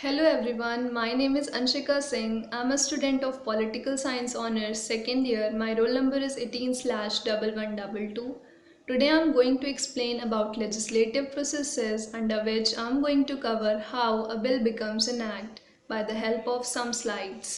Hello everyone, my name is Anshika Singh. I'm a student of Political Science Honours second year. My roll number is 18/1122. Today I'm going to explain about legislative processes under which I'm going to cover how a bill becomes an act by the help of some slides.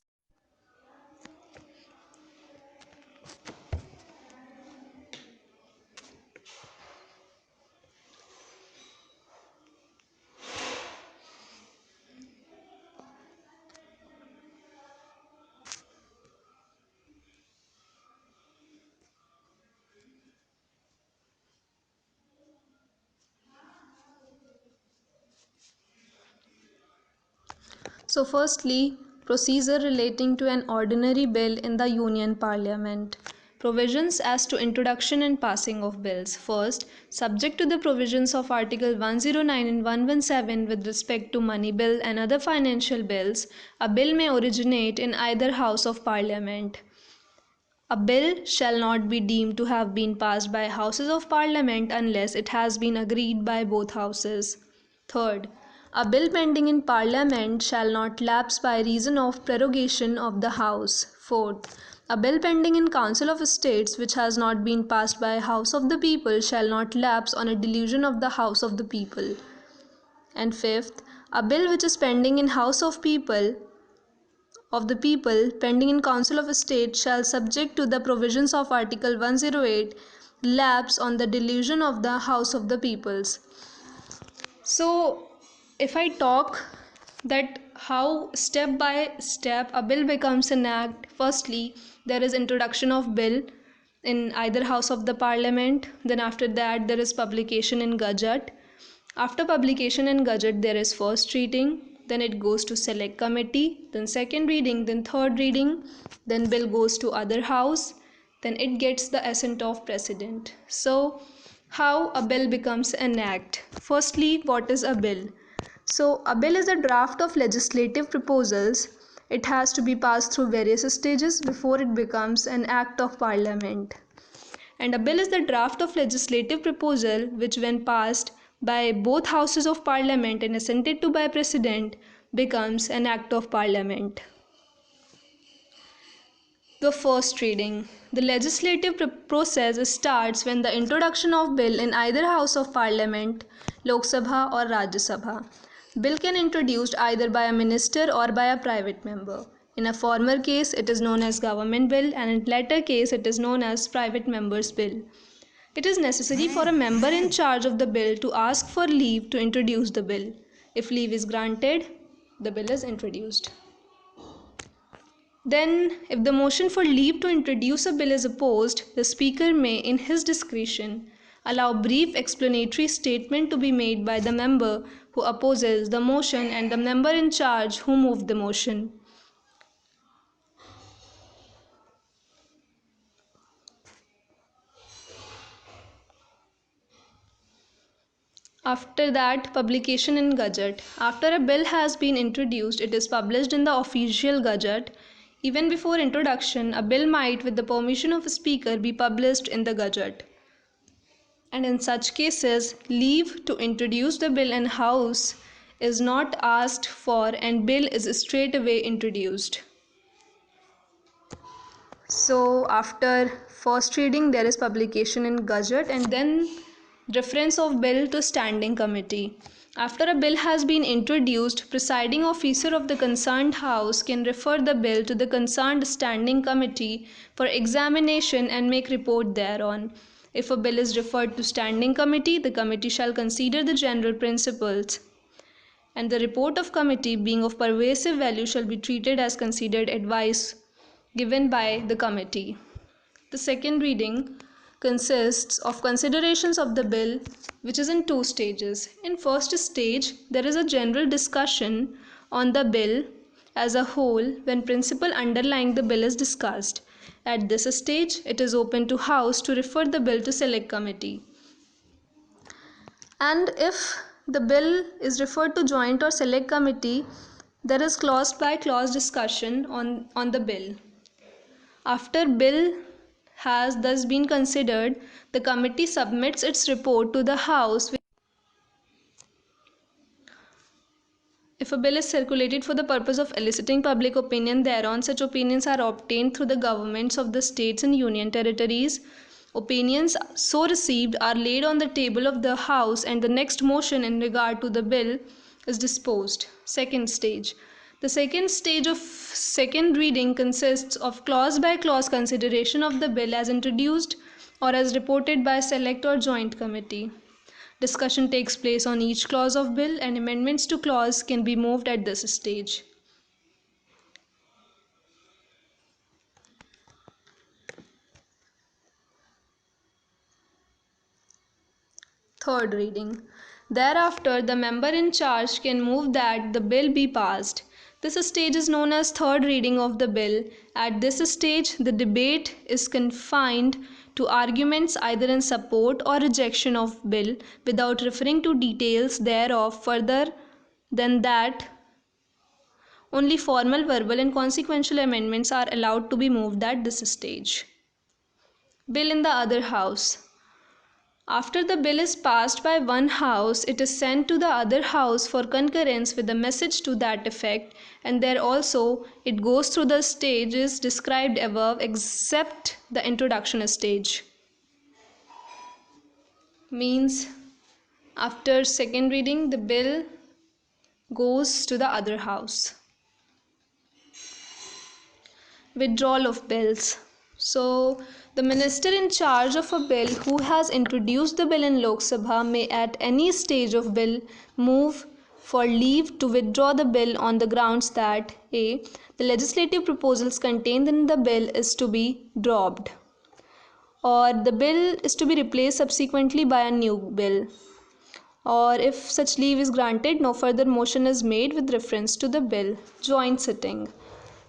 So firstly, procedure relating to an ordinary bill in the Union Parliament. Provisions as to introduction and passing of bills. First, subject to the provisions of Article 109 and 117 with respect to money bill and other financial bills, a bill may originate in either House of Parliament. A bill shall not be deemed to have been passed by Houses of Parliament unless it has been agreed by both Houses. Third, a bill pending in Parliament shall not lapse by reason of prorogation of the House. Fourth, a bill pending in Council of States which has not been passed by House of the People shall not lapse on a delusion of the House of the People. And fifth, a bill which is pending in House of the People pending in Council of State shall, subject to the provisions of Article 108, lapse on the delusion of the House of the Peoples. So, if I talk that how step by step a bill becomes an act, firstly there is introduction of bill in either House of the Parliament, then after that there is publication in Gazette. After publication in Gazette there is first reading, then it goes to select committee, then second reading, then third reading, then bill goes to other house, then it gets the assent of president. So how a bill becomes an act. Firstly, what is a bill? So a bill is a draft of legislative proposals. It has to be passed through various stages before it becomes an act of parliament. And a bill is the draft of legislative proposal which, when passed by both houses of parliament and assented to by president, becomes an act of parliament. The first reading. The legislative process starts when the introduction of bill in either house of parliament, Lok Sabha or Rajya Sabha. Bill can introduced either by a minister or by a private member. In a former case, it is known as government bill, and in latter case, it is known as private member's bill. It is necessary for a member in charge of the bill to ask for leave to introduce the bill. If leave is granted, the bill is introduced. Then, if the motion for leave to introduce a bill is opposed, the Speaker may, in his discretion, allow brief explanatory statement to be made by the member who opposes the motion and the member in charge who moved the motion. After that, publication in Gazette. After a bill has been introduced, it is published in the official Gazette. Even before introduction, a bill might, with the permission of a speaker, be published in the Gazette. And in such cases, leave to introduce the bill in House is not asked for and bill is straightaway introduced. So after first reading there is publication in Gazette and then reference of bill to standing committee. After a bill has been introduced, presiding officer of the concerned house can refer the bill to the concerned standing committee for examination and make report thereon. If a bill is referred to standing committee, the committee shall consider the general principles, and the report of committee being of pervasive value shall be treated as considered advice given by the committee. The second reading consists of considerations of the bill, which is in two stages. In first stage, there is a general discussion on the bill as a whole when principle underlying the bill is discussed. At this stage, it is open to House to refer the bill to Select Committee. And if the bill is referred to Joint or Select Committee, there is clause by clause discussion on the bill. After bill has thus been considered, the committee submits its report to the House. If a bill is circulated for the purpose of eliciting public opinion thereon, such opinions are obtained through the governments of the states and union territories. Opinions so received are laid on the table of the House, and the next motion in regard to the bill is disposed. Second stage. The second stage of second reading consists of clause by clause consideration of the bill as introduced or as reported by select or joint committee. Discussion takes place on each clause of bill, and amendments to clause can be moved at this stage. Third reading. Thereafter, the member in charge can move that the bill be passed. This stage is known as third reading of the bill. At this stage, the debate is confined to arguments either in support or rejection of bill without referring to details thereof. Further than that, only formal, verbal and consequential amendments are allowed to be moved at this stage. Bill in the other house. After the bill is passed by one house, it is sent to the other house for concurrence with a message to that effect, and there also it goes through the stages described above except the introduction stage. Means after second reading, the bill goes to the other house. Withdrawal of bills. So, the minister in charge of a bill who has introduced the bill in Lok Sabha may at any stage of bill move for leave to withdraw the bill on the grounds that a. the legislative proposals contained in the bill is to be dropped, or the bill is to be replaced subsequently by a new bill, or if such leave is granted, no further motion is made with reference to the bill. Joint sitting.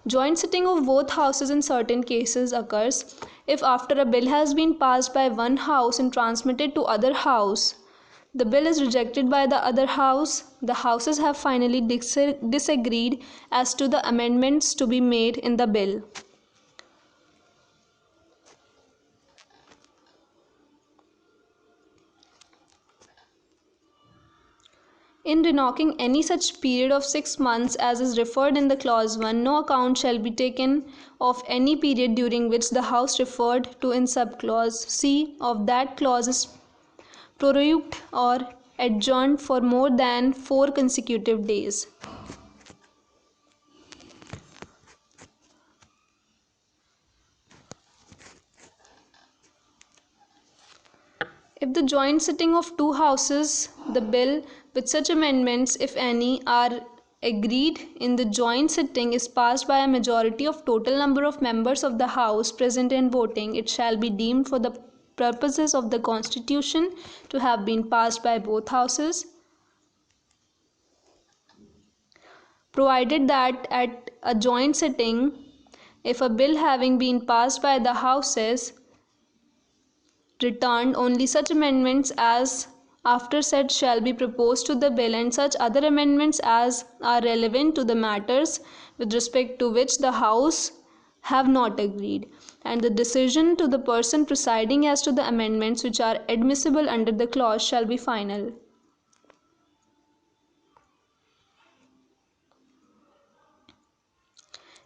Joint sitting of both houses in certain cases occurs if after a bill has been passed by one house and transmitted to other house, the bill is rejected by the other house, the houses have finally disagreed as to the amendments to be made in the bill. In renocking any such period of 6 months as is referred in the clause 1, no account shall be taken of any period during which the house referred to in subclause C of that clause is prorogued or adjourned for more than 4 consecutive days. If the joint sitting of two houses, the bill with such amendments, if any, are agreed in the joint sitting is passed by a majority of total number of members of the house present and voting, it shall be deemed for the purposes of the constitution to have been passed by both houses, provided that at a joint sitting, if a bill having been passed by the houses returned, only such amendments as after said shall be proposed to the bill, and such other amendments as are relevant to the matters with respect to which the house have not agreed, and the decision to the person presiding as to the amendments which are admissible under the clause shall be final.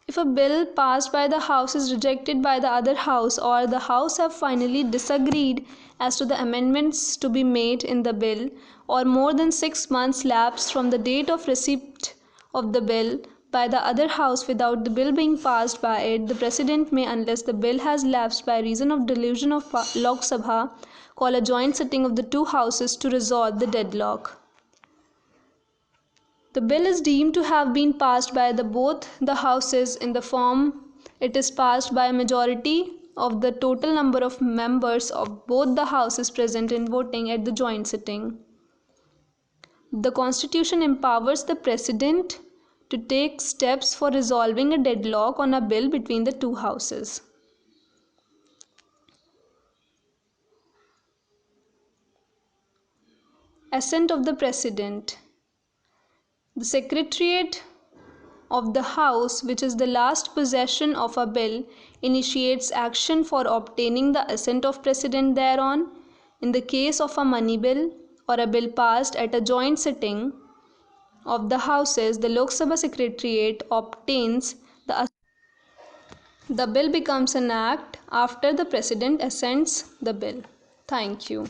If a bill passed by the house is rejected by the other house, or the house have finally disagreed as to the amendments to be made in the bill, or more than 6 months lapse from the date of receipt of the bill by the other house without the bill being passed by it, the President may, unless the bill has lapsed by reason of delusion of Lok Sabha, call a joint sitting of the two houses to resolve the deadlock. The bill is deemed to have been passed by both the houses in the form it is passed by a majority of the total number of members of both the houses present and voting at the joint sitting. The Constitution empowers the President to take steps for resolving a deadlock on a bill between the two houses. Assent of the President. The Secretariat of the House, which is the last possession of a bill, initiates action for obtaining the assent of President thereon. In the case of a money bill or a bill passed at a joint sitting of the houses, the Lok Sabha Secretariat obtains the bill becomes an act after the President assents the bill. Thank you.